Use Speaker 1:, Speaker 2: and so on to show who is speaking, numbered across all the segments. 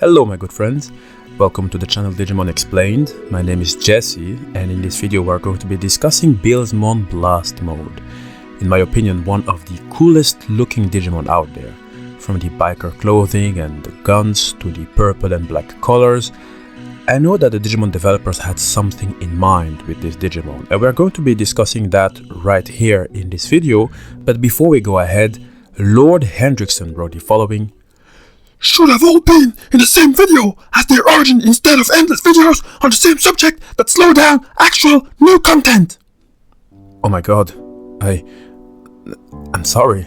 Speaker 1: Hello my good friends, welcome to the channel Digimon Explained. My name is Jesse and in this video we're going to be discussing Beelzemon Blast Mode. In my opinion, one of the coolest looking Digimon out there. From the biker clothing and the guns to the purple and black colors. I know that the Digimon developers had something in mind with this Digimon and we're going to be discussing that right here in this video, but before we go ahead, Lord Hendrickson wrote the following:
Speaker 2: should have all been in the same video as their origin instead of endless videos on the same subject that slow down actual new content.
Speaker 1: Oh my god, I'm sorry.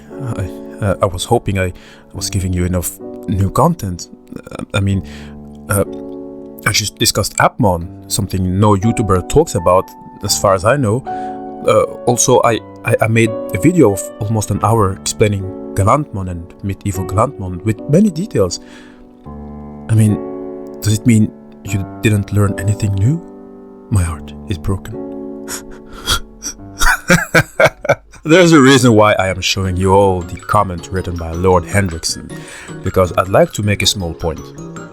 Speaker 1: I was hoping I was giving you enough new content. I just discussed Appmon, something no YouTuber talks about as far as I know. Also, I made a video of almost an hour explaining Gallantmon and medieval Gallantmon with many details. I mean, does it mean you didn't learn anything new? My heart is broken. There's a reason why I am showing you all the comments written by Lord Hendrickson, because I'd like to make a small point.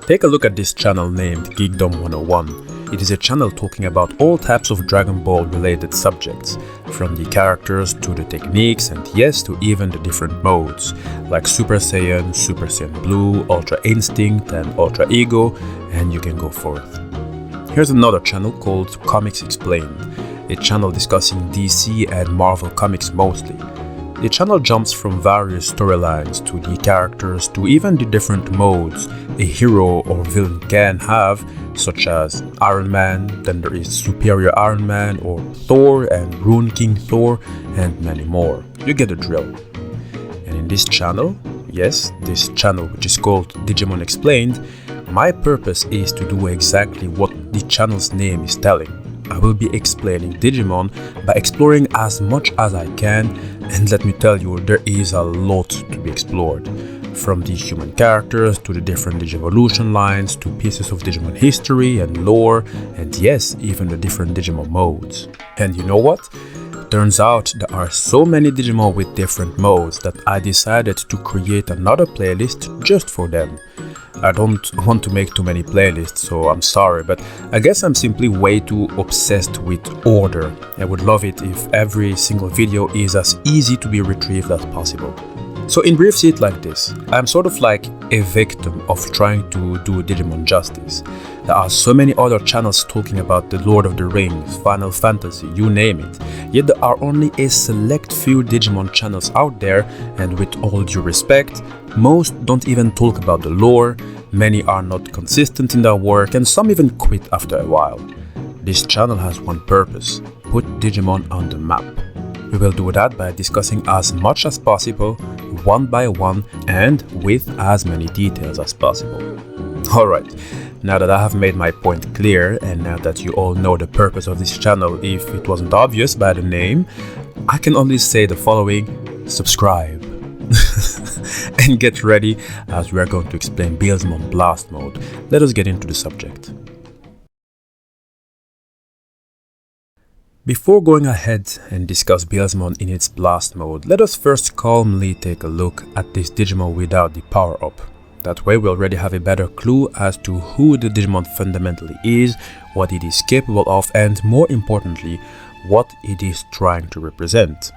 Speaker 1: Take a look at this channel named Geekdom 101. It is a channel talking about all types of Dragon Ball related subjects, from the characters to the techniques and yes, to even the different modes, like Super Saiyan Blue, Ultra Instinct and Ultra Ego, and you can go forth. Here's another channel called Comics Explained, a channel discussing DC and Marvel comics mostly. The channel jumps from various storylines to the characters to even the different modes a hero or villain can have, such as Iron Man, then there is Superior Iron Man or Thor and Rune King Thor, and many more. You get the drill. And in this channel, yes, this channel which is called Digimon Explained, my purpose is to do exactly what the channel's name is telling. I will be explaining Digimon by exploring as much as I can, and let me tell you, there is a lot to be explored. From the human characters to the different Digivolution lines to pieces of Digimon history and lore, and yes, even the different Digimon modes. And you know what? Turns out there are so many Digimon with different modes that I decided to create another playlist just for them. I don't want to make too many playlists, so I'm sorry, but I guess I'm simply way too obsessed with order. I would love it if every single video is as easy to be retrieved as possible. So in brief, see it like this. I'm sort of like a victim of trying to do Digimon justice. There are so many other channels talking about the Lord of the Rings, Final Fantasy, you name it. Yet there are only a select few Digimon channels out there, and with all due respect, most don't even talk about the lore, many are not consistent in their work, and some even quit after a while. This channel has one purpose: put Digimon on the map. We will do that by discussing as much as possible, one by one, and with as many details as possible. Alright, now that I have made my point clear, and now that you all know the purpose of this channel if it wasn't obvious by the name, I can only say the following: subscribe. And get ready, as we are going to explain Beelzemon Blast Mode. Let us get into the subject. Before going ahead and discuss Beelzemon in its Blast Mode, let us first calmly take a look at this Digimon without the power-up. That way we already have a better clue as to who the Digimon fundamentally is, what it is capable of, and more importantly, what it is trying to represent.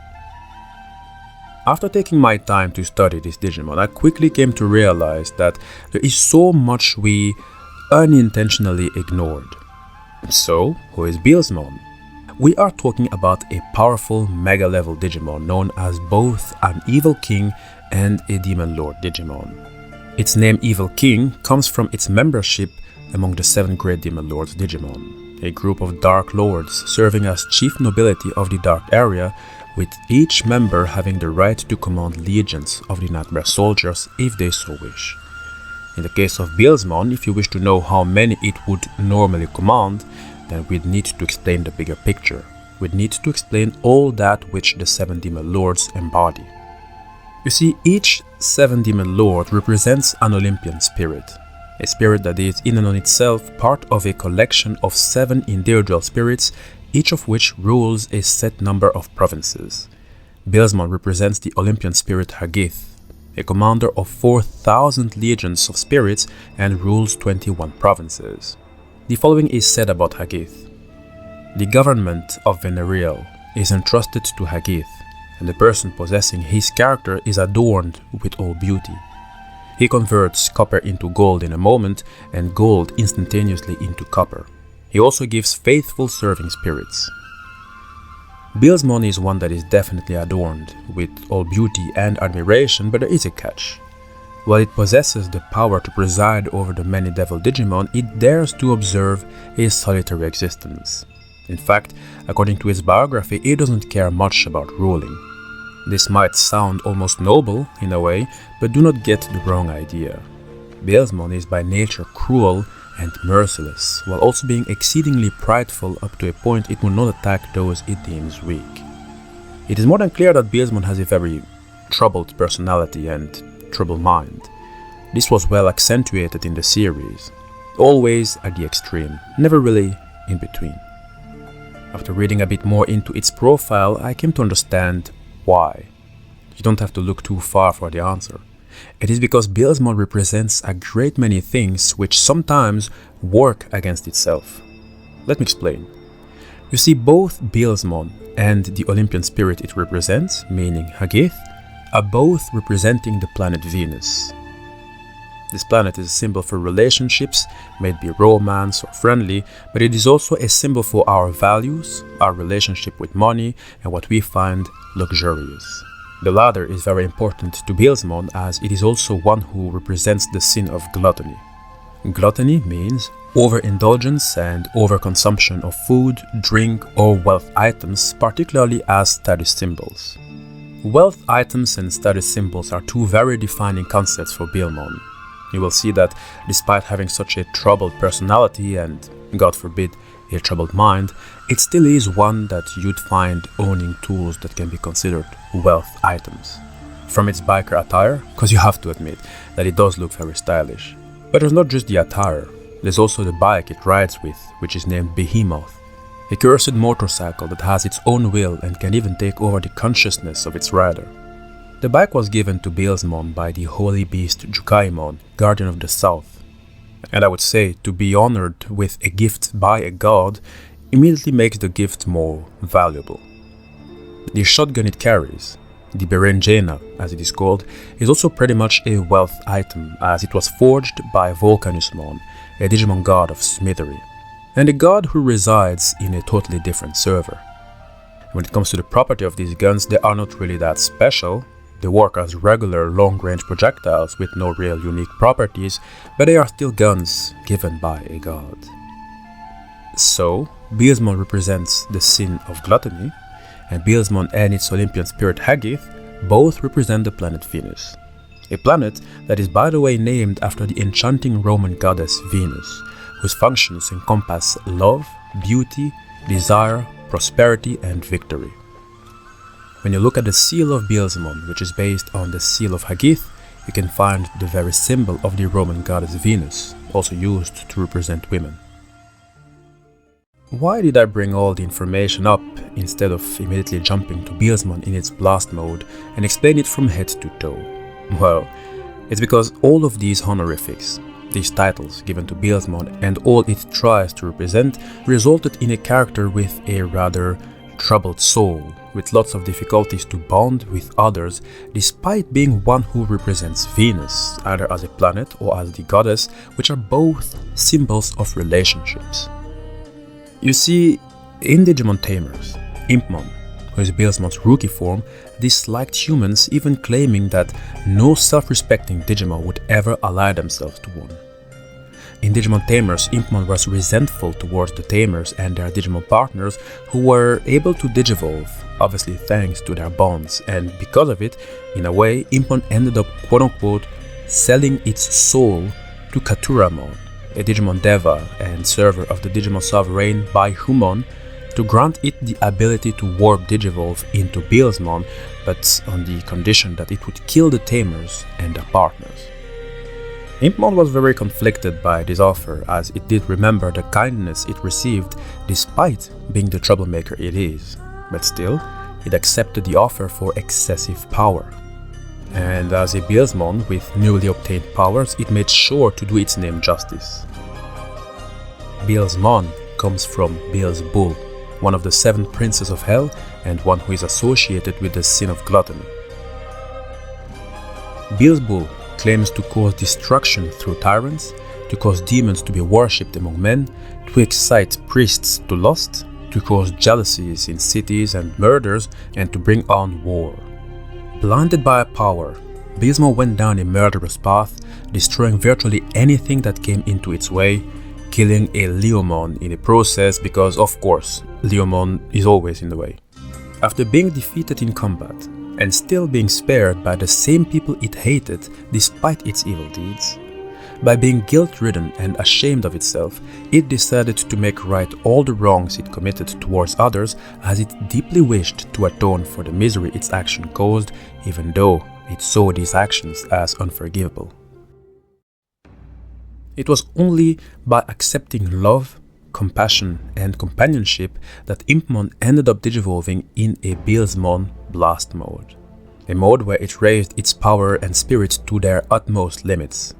Speaker 1: After taking my time to study this Digimon, I quickly came to realize that there is so much we unintentionally ignored. So, who is Beelzemon? We are talking about a powerful mega-level Digimon known as both an Evil King and a Demon Lord Digimon. Its name Evil King comes from its membership among the 7 Great Demon Lords Digimon, a group of Dark Lords serving as chief nobility of the Dark Area, with each member having the right to command legions of the Nightmare Soldiers if they so wish. In the case of Beelzemon, if you wish to know how many it would normally command, then we'd need to explain the bigger picture. We'd need to explain all that which the 7 Demon Lords embody. You see, each 7 Demon Lord represents an Olympian spirit, a spirit that is in and on itself part of a collection of 7 individual spirits, each of which rules a set number of provinces. Beelzemon represents the Olympian spirit Hagith, a commander of 4,000 legions of spirits and rules 21 provinces. The following is said about Hagith. The government of Venerial is entrusted to Hagith, and the person possessing his character is adorned with all beauty. He converts copper into gold in a moment, and gold instantaneously into copper. He also gives faithful serving spirits. Beelzemon is one that is definitely adorned with all beauty and admiration, but there is a catch. While it possesses the power to preside over the many devil Digimon, it dares to observe a solitary existence. In fact, according to its biography, it doesn't care much about ruling. This might sound almost noble in a way, but do not get the wrong idea. Beelzemon is by nature cruel and merciless, while also being exceedingly prideful up to a point it will not attack those it deems weak. It is more than clear that Beelzemon has a very troubled personality and troubled mind. This was well accentuated in the series, always at the extreme, never really in between. After reading a bit more into its profile, I came to understand why. You don't have to look too far for the answer. It is because Beelzemon represents a great many things which sometimes work against itself. Let me explain. You see, both Beelzemon and the Olympian spirit it represents, meaning Hagith, are both representing the planet Venus. This planet is a symbol for relationships, may it be romance or friendly, but it is also a symbol for our values, our relationship with money, and what we find luxurious. The latter is very important to Beelzemon as it is also one who represents the sin of gluttony. Gluttony means overindulgence and overconsumption of food, drink, or wealth items, particularly as status symbols. Wealth items and status symbols are two very defining concepts for Beelzemon. You will see that despite having such a troubled personality and, God forbid, a troubled mind, it still is one that you'd find owning tools that can be considered wealth items. From its biker attire, because you have to admit that it does look very stylish. But there's not just the attire, there's also the bike it rides with, which is named Behemoth, a cursed motorcycle that has its own will and can even take over the consciousness of its rider. The bike was given to Beelzemon by the holy beast Jukaimon, guardian of the south. And I would say to be honored with a gift by a god immediately makes the gift more valuable. The shotgun it carries, the Berenjena as it is called, is also pretty much a wealth item as it was forged by Vulcanismon, a Digimon god of smithery, and a god who resides in a totally different server. When it comes to the property of these guns, they are not really that special. They work as regular long-range projectiles with no real unique properties, but they are still guns given by a god. So, Beelzemon represents the sin of gluttony, and Beelzemon and its Olympian spirit Hagith both represent the planet Venus. A planet that is by the way named after the enchanting Roman goddess Venus, whose functions encompass love, beauty, desire, prosperity, and victory. When you look at the seal of Beelzemon, which is based on the seal of Hagith, you can find the very symbol of the Roman goddess Venus, also used to represent women. Why did I bring all the information up instead of immediately jumping to Beelzemon in its blast mode and explain it from head to toe? Well, it's because all of these honorifics, these titles given to Beelzemon and all it tries to represent resulted in a character with a rather troubled soul, with lots of difficulties to bond with others despite being one who represents Venus, either as a planet or as the goddess, which are both symbols of relationships. You see, in Digimon Tamers, IMPMON, who is Beelzemon's rookie form, disliked humans, even claiming that no self-respecting Digimon would ever ally themselves to one. In Digimon Tamers, IMPMON was resentful towards the Tamers and their Digimon partners who were able to digivolve, obviously thanks to their bonds, and because of it, in a way, IMPMON ended up quote-unquote selling its soul to Katuramon, a Digimon Deva and server of the Digimon Sovereign by Humon, to grant it the ability to warp Digivolve into Beelzemon, but on the condition that it would kill the Tamers and their partners. IMPMON was very conflicted by this offer, as it did remember the kindness it received despite being the troublemaker it is, but still, it accepted the offer for excessive power. and as a Beelzemon with newly obtained powers, it made sure to do its name justice. Beelzemon comes from Beelzebub, one of the 7 princes of hell and one who is associated with the sin of gluttony. Beelzebub claims to cause destruction through tyrants, to cause demons to be worshipped among men, to excite priests to lust, to cause jealousies in cities and murders, and to bring on war. Blinded by power, Beelzemon went down a murderous path, destroying virtually anything that came into its way, killing a Leomon in the process because, of course, Leomon is always in the way. After being defeated in combat, and still being spared by the same people it hated despite its evil deeds, by being guilt-ridden and ashamed of itself, it decided to make right all the wrongs it committed towards others, as it deeply wished to atone for the misery its action caused, even though it saw these actions as unforgivable. It was only by accepting love, compassion and companionship that IMPMON ended up digivolving in a Beelzemon blast mode, a mode where it raised its power and spirit to their utmost limits.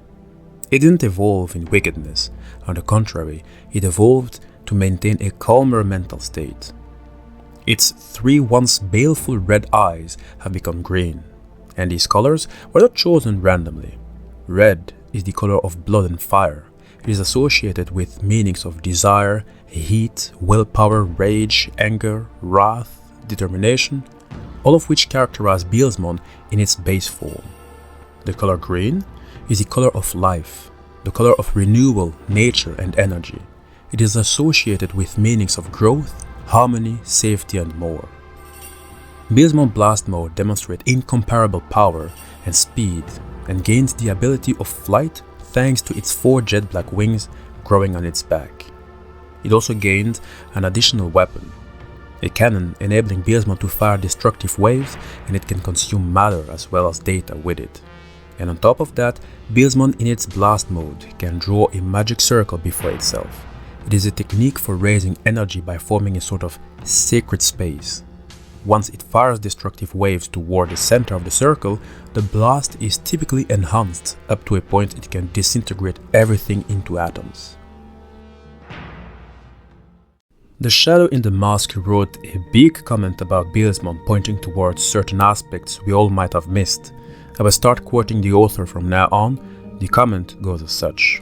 Speaker 1: It didn't evolve in wickedness, on the contrary, it evolved to maintain a calmer mental state. Its 3 once baleful red eyes have become green, and these colors were not chosen randomly. Red is the color of blood and fire. It is associated with meanings of desire, heat, willpower, rage, anger, wrath, determination, all of which characterize Beelzemon in its base form. The color green is the color of life, the color of renewal, nature and energy. It is associated with meanings of growth, harmony, safety and more. Beelzemon Blast Mode demonstrates incomparable power and speed and gains the ability of flight thanks to its 4 jet black wings growing on its back. It also gained an additional weapon, a cannon enabling Beelzemon to fire destructive waves, and it can consume matter as well as data with it. And on top of that, Beelzemon in its blast mode can draw a magic circle before itself. It is a technique for raising energy by forming a sort of sacred space. Once it fires destructive waves toward the center of the circle, the blast is typically enhanced up to a point it can disintegrate everything into atoms. The Shadow in the Mask wrote a big comment about Beelzemon, pointing towards certain aspects we all might have missed. I will start quoting the author from now on. The comment goes as such.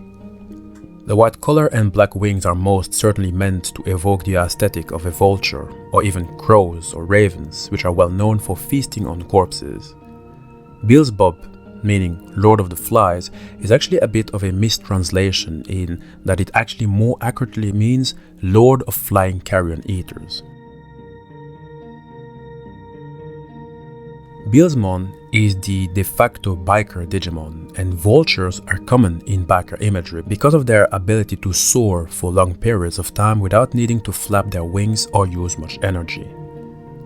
Speaker 1: The white color and black wings are most certainly meant to evoke the aesthetic of a vulture, or even crows or ravens, which are well known for feasting on corpses. BEELZEBUB, meaning Lord of the Flies, is actually a bit of a mistranslation in that it actually more accurately means Lord of Flying Carrion Eaters. Beelzemon is the de facto biker Digimon, and vultures are common in biker imagery because of their ability to soar for long periods of time without needing to flap their wings or use much energy.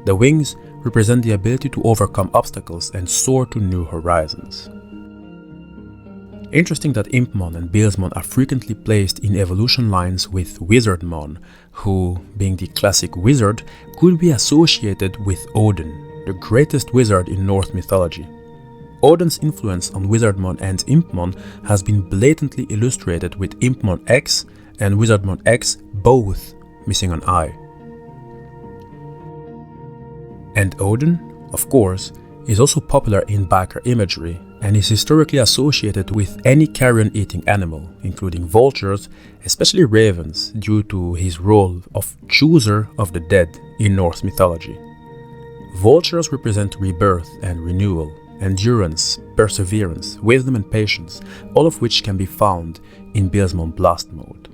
Speaker 1: The wings represent the ability to overcome obstacles and soar to new horizons. Interesting that IMPMON and Beelzemon are frequently placed in evolution lines with Wizardmon, who, being the classic wizard, could be associated with Odin, the greatest wizard in Norse mythology. Odin's influence on Wizardmon and IMPMON has been blatantly illustrated with IMPMON X and Wizardmon X both missing an eye. And Odin, of course, is also popular in biker imagery and is historically associated with any carrion-eating animal, including vultures, especially ravens, due to his role of chooser of the dead in Norse mythology. Vultures represent rebirth and renewal, endurance, perseverance, wisdom and patience, all of which can be found in Beelzemon Blast Mode.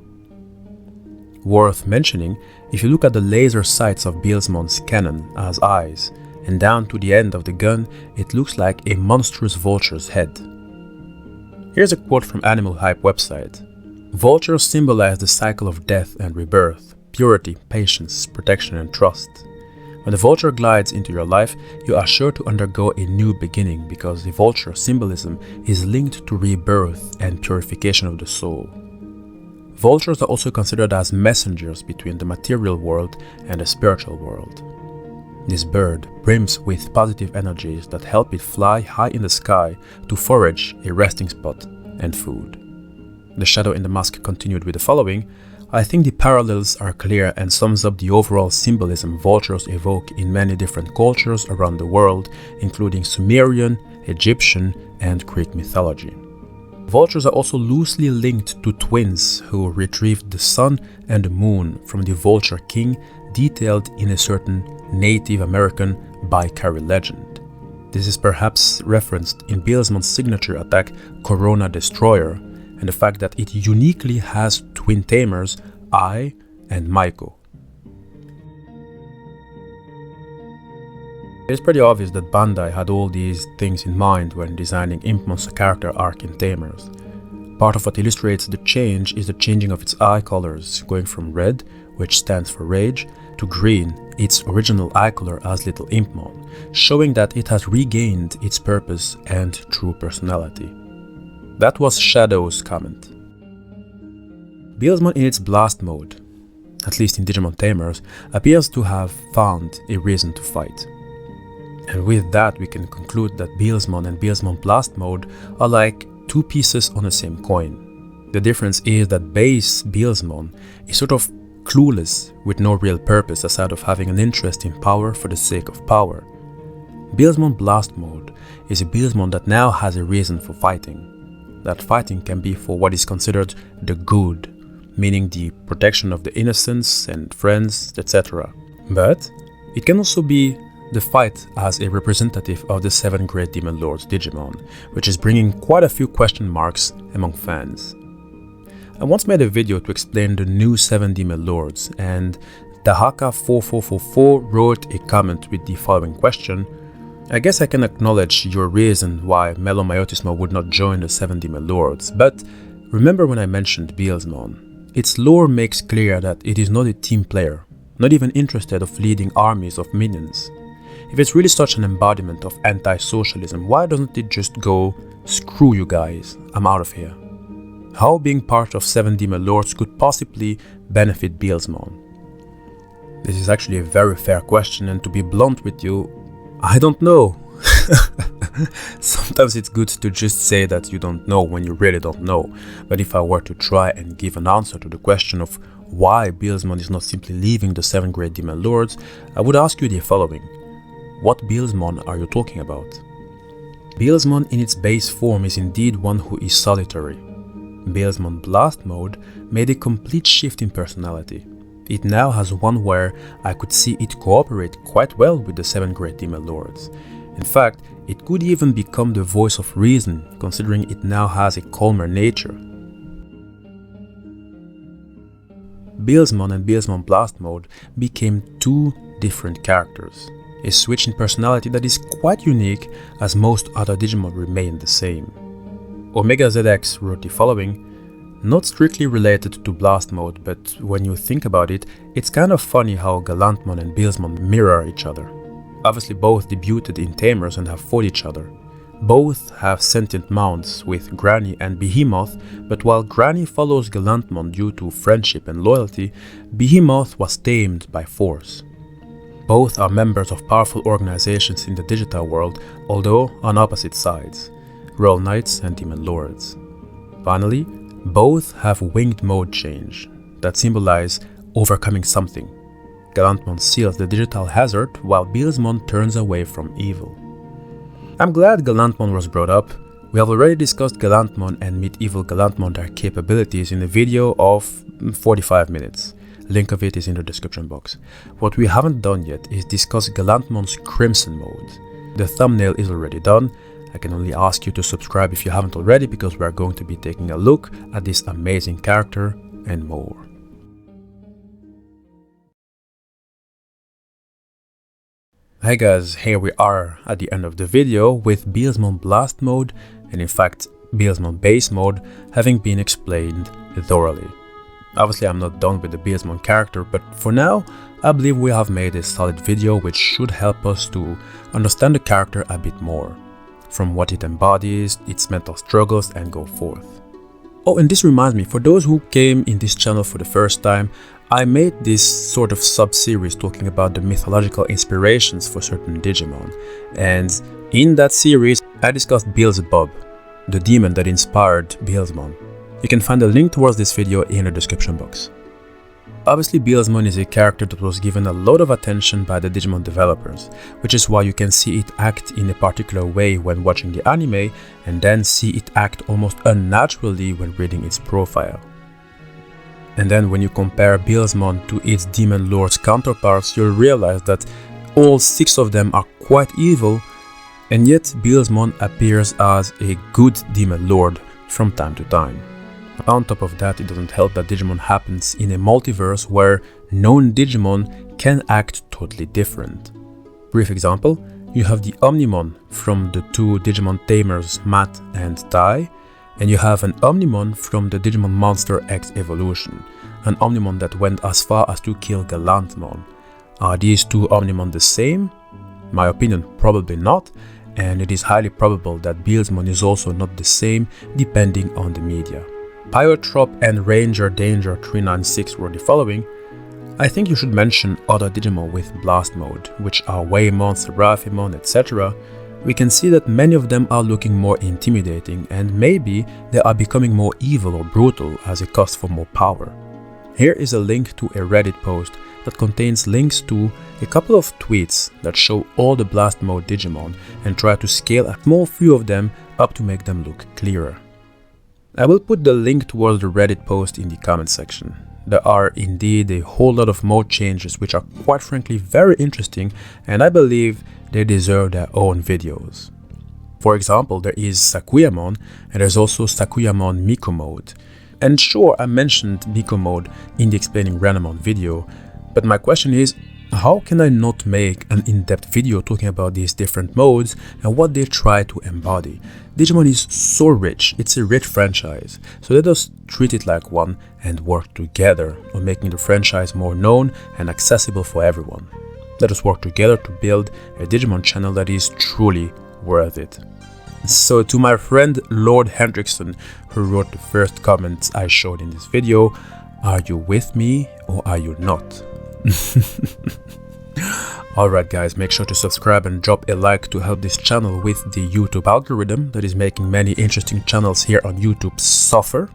Speaker 1: Worth mentioning, if you look at the laser sights of Beelzemon's cannon as eyes, and down to the end of the gun, it looks like a monstrous vulture's head. Here's a quote from Animal Hype website. Vultures symbolize the cycle of death and rebirth, purity, patience, protection and trust. When the vulture glides into your life, you are sure to undergo a new beginning because the vulture symbolism is linked to rebirth and purification of the soul. Vultures are also considered as messengers between the material world and the spiritual world. This bird brims with positive energies that help it fly high in the sky to forage a resting spot and food. The shadow in the mask continued with the following: I think the parallels are clear and sums up the overall symbolism vultures evoke in many different cultures around the world, including Sumerian, Egyptian, and Greek mythology. Vultures are also loosely linked to twins who retrieved the sun and the moon from the Vulture King, detailed in a certain Native American Bakairi legend. This is perhaps referenced in Beelzemon's signature attack, Corona Destroyer, and the fact that it uniquely has twin Tamers, I and Maiko. It's pretty obvious that Bandai had all these things in mind when designing IMPMON's character arc in Tamers. Part of what illustrates the change is the changing of its eye colors, going from red, which stands for rage, to green, its original eye color as Little IMPMON, showing that it has regained its purpose and true personality. That was Shadow's comment. Beelzemon in its blast mode, at least in Digimon Tamers, appears to have found a reason to fight. And with that we can conclude that Beelzemon and Beelzemon blast mode are like two pieces on the same coin. The difference is that base Beelzemon is sort of clueless with no real purpose aside of having an interest in power for the sake of power. Beelzemon blast mode is a Beelzemon that now has a reason for fighting. That fighting can be for what is considered the good, meaning the protection of the innocents and friends, etc. But it can also be the fight as a representative of the 7 Great Demon Lords Digimon, which is bringing quite a few question marks among fans. I once made a video to explain the new 7 Demon Lords, and Dahaka4444 wrote a comment with the following question: I guess I can acknowledge your reason why MaloMyotismon would not join the 7 Demon Lords, but remember when I mentioned Beelzemon? Its lore makes clear that it is not a team player, not even interested of leading armies of minions. If it's really such an embodiment of anti-socialism, why doesn't it just go, screw you guys, I'm out of here? How being part of 7 Demon Lords could possibly benefit Beelzemon? This is actually a very fair question, and to be blunt with you, I don't know. Sometimes it's good to just say that you don't know when you really don't know, but if I were to try and give an answer to the question of why Beelzemon is not simply leaving the 7 Great Demon Lords, I would ask you the following. What Beelzemon are you talking about? Beelzemon in its base form is indeed one who is solitary. Beelzemon Blast Mode made a complete shift in personality. It now has one where I could see it cooperate quite well with the 7 Great Demon Lords. In fact, it could even become the voice of reason, considering it now has a calmer nature. Beelzemon and Beelzemon Blast Mode became two different characters. A switch in personality that is quite unique, as most other Digimon remain the same. Omega ZX wrote the following: not strictly related to Blast Mode, but when you think about it, it's kind of funny how Gallantmon and Beelzemon mirror each other. Obviously both debuted in Tamers and have fought each other. Both have sentient mounts with Granny and Behemoth, but while Granny follows Gallantmon due to friendship and loyalty, Behemoth was tamed by force. Both are members of powerful organizations in the digital world, although on opposite sides, Royal Knights and Demon Lords. Finally, both have winged mode change that symbolize overcoming something. Gallantmon seals the digital hazard, while Beelzemon turns away from evil. I'm glad Gallantmon was brought up. We have already discussed Gallantmon and Medieval Gallantmon, their capabilities, in a video of 45 minutes. Link of it is in the description box. What we haven't done yet is discuss Gallantmon's Crimson mode. The thumbnail is already done. I can only ask you to subscribe if you haven't already, because we are going to be taking a look at this amazing character and more. Hey guys, here we are at the end of the video with Beelzemon Blast Mode and in fact Beelzemon Base Mode having been explained thoroughly. Obviously I'm not done with the Beelzemon character, but for now I believe we have made a solid video which should help us to understand the character a bit more, from what it embodies, its mental struggles and go forth. Oh, and this reminds me, for those who came in this channel for the first time, I made this sort of sub-series talking about the mythological inspirations for certain Digimon, and in that series I discussed Beelzebub, the demon that inspired Beelzemon. You can find a link towards this video in the description box. Obviously, Beelzemon is a character that was given a lot of attention by the Digimon developers, which is why you can see it act in a particular way when watching the anime, and then see it act almost unnaturally when reading its profile. And then when you compare Beelzemon to its Demon Lord's counterparts, you'll realize that all 6 of them are quite evil, and yet Beelzemon appears as a good Demon Lord from time to time. On top of that, it doesn't help that Digimon happens in a multiverse where known Digimon can act totally different. Brief example, you have the Omnimon from the 2 Digimon Tamers, Matt and Tai, and you have an Omnimon from the Digimon Monster X Evolution, an Omnimon that went as far as to kill Gallantmon. Are these 2 Omnimon the same? My opinion, probably not, and it is highly probable that Beelzemon is also not the same depending on the media. Pyotrop and Ranger Danger 396 were the following. I think you should mention other Digimon with Blast Mode, which are Waymon, Seraphimon, etc. We can see that many of them are looking more intimidating, and maybe they are becoming more evil or brutal as a cost for more power. Here is a link to a Reddit post that contains links to a couple of tweets that show all the Blast Mode Digimon and try to scale a small few of them up to make them look clearer. I will put the link towards the Reddit post in the comment section. There are indeed a whole lot of mode changes which are quite frankly very interesting, and I believe they deserve their own videos. For example, there is Sakuyamon, and there's also Sakuyamon Miko mode. And sure, I mentioned Miko mode in the Explaining RENAMON video, but my question is, how can I not make an in-depth video talking about these different modes and what they try to embody? Digimon is so rich, it's a rich franchise, so let us treat it like one and work together on making the franchise more known and accessible for everyone. Let us work together to build a Digimon channel that is truly worth it. So to my friend Lord Hendrickson, who wrote the first comments I showed in this video, are you with me or are you not? Alright guys, make sure to subscribe and drop a like to help this channel with the YouTube algorithm that is making many interesting channels here on YouTube suffer.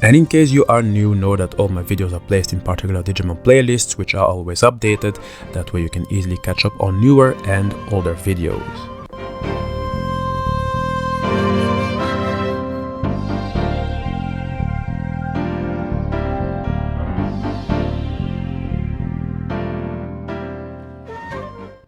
Speaker 1: And in case you are new, know that all my videos are placed in particular Digimon playlists which are always updated, that way you can easily catch up on newer and older videos.